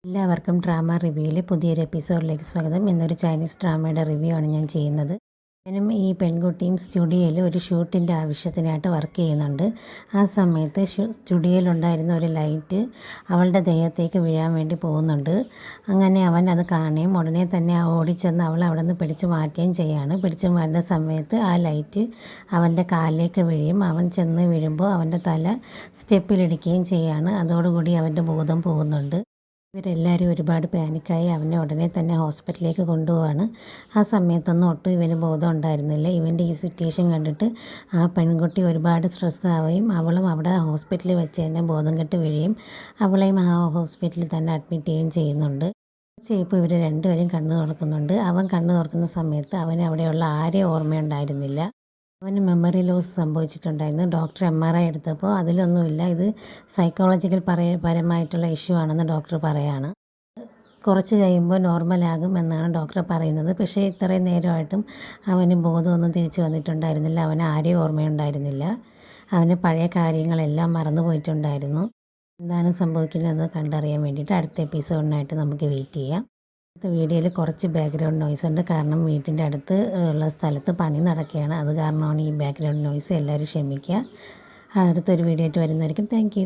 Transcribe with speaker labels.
Speaker 1: എല്ലാവർക്കും ഡ്രാമ റിവ്യൂവിലെ പുതിയൊരു എപ്പിസോഡിലേക്ക് സ്വാഗതം. ഇന്നൊരു ചൈനീസ് ഡ്രാമയുടെ റിവ്യൂ ആണ് ഞാൻ ചെയ്യുന്നത്. ഞാനും ഈ പെൺകുട്ടിയും സ്റ്റുഡിയോയിൽ ഒരു ഷൂട്ടിൻ്റെ ആവശ്യത്തിനായിട്ട് വർക്ക് ചെയ്യുന്നുണ്ട്. ആ സമയത്ത് സ്റ്റുഡിയോയിലുണ്ടായിരുന്ന ഒരു ലൈറ്റ് അവളുടെ ദേഹത്തേക്ക് വീഴാൻ വേണ്ടി പോകുന്നുണ്ട്. അങ്ങനെ അവൻ അത് കാണുകയും ഉടനെ തന്നെ ഓടിച്ചെന്ന് അവൾ അവിടെ നിന്ന് പിടിച്ചു മാറ്റുകയും ചെയ്യാണ്. പിടിച്ചു മാറ്റുന്ന സമയത്ത് ആ ലൈറ്റ് അവൻ്റെ കാലിലേക്ക് വീഴും. അവൻ ചെന്ന് വീഴുമ്പോൾ അവൻ്റെ തല സ്റ്റെപ്പിലിടിക്കുകയും ചെയ്യാണ്. അതോടുകൂടി അവൻ്റെ ബോധം പോകുന്നുണ്ട്. ഇവരെല്ലാവരും ഒരുപാട് പാനിക്കായി അവനെ ഉടനെ തന്നെ ഹോസ്പിറ്റലിലേക്ക് കൊണ്ടുപോവാണ്. ആ സമയത്തൊന്നും ഒട്ടും ഇവന് ബോധം ഉണ്ടായിരുന്നില്ല. ഇവൻ്റെ ഈ സിറ്റുവേഷൻ കണ്ടിട്ട് ആ പെൺകുട്ടി ഒരുപാട് സ്ട്രെസ് ആവുകയും അവളും അവിടെ ഹോസ്പിറ്റലിൽ വെച്ച് തന്നെ ബോധം കെട്ട് വീഴുകയും അവളെയും ആ ഹോസ്പിറ്റലിൽ തന്നെ അഡ്മിറ്റ് ചെയ്യുകയും ചെയ്യുന്നുണ്ട്. ഇപ്പോൾ ഇവർ രണ്ടുപേരും കണ്ണു തുറക്കുന്നുണ്ട്. അവൻ കണ്ണു തുറക്കുന്ന സമയത്ത് അവന് അവിടെയുള്ള ആരെയും ഓർമ്മയുണ്ടായിരുന്നില്ല. അവന് മെമ്മറി ലോസ് സംഭവിച്ചിട്ടുണ്ടായിരുന്നു. ഡോക്ടർ MRI എടുത്തപ്പോൾ അതിലൊന്നുമില്ല, ഇത് സൈക്കോളജിക്കൽ പരമായിട്ടുള്ള ഇഷ്യൂ ആണെന്ന് ഡോക്ടർ പറയാണ്. കുറച്ച് കഴിയുമ്പോൾ നോർമലാകും എന്നാണ് ഡോക്ടർ പറയുന്നത്. പക്ഷേ ഇത്രയും നേരമായിട്ടും അവന് ബോധമൊന്നും തിരിച്ചു വന്നിട്ടുണ്ടായിരുന്നില്ല. അവന് ആരെയും ഓർമ്മയുണ്ടായിരുന്നില്ല. അവന് പഴയ കാര്യങ്ങളെല്ലാം മറന്നു പോയിട്ടുണ്ടായിരുന്നു. എന്താണ് സംഭവിക്കുന്നതെന്ന് കണ്ടറിയാൻ വേണ്ടിയിട്ട് അടുത്ത എപ്പിസോഡിനായിട്ട് നമുക്ക് വെയിറ്റ് ചെയ്യാം. അടുത്ത വീഡിയോയിൽ കുറച്ച് ബാക്ക്ഗ്രൗണ്ട് നോയ്സ് ഉണ്ട്. കാരണം വീട്ടിൻ്റെ അടുത്ത് ഉള്ള സ്ഥലത്ത് പണി നടക്കുകയാണ്. അത് കാരണമാണ് ഈ ബാക്ക്ഗ്രൗണ്ട് നോയ്സ്. എല്ലാവരും ക്ഷമിക്കുക. അടുത്തൊരു വീഡിയോ ആയിട്ട് വരുന്നതായിരിക്കും. Thank you.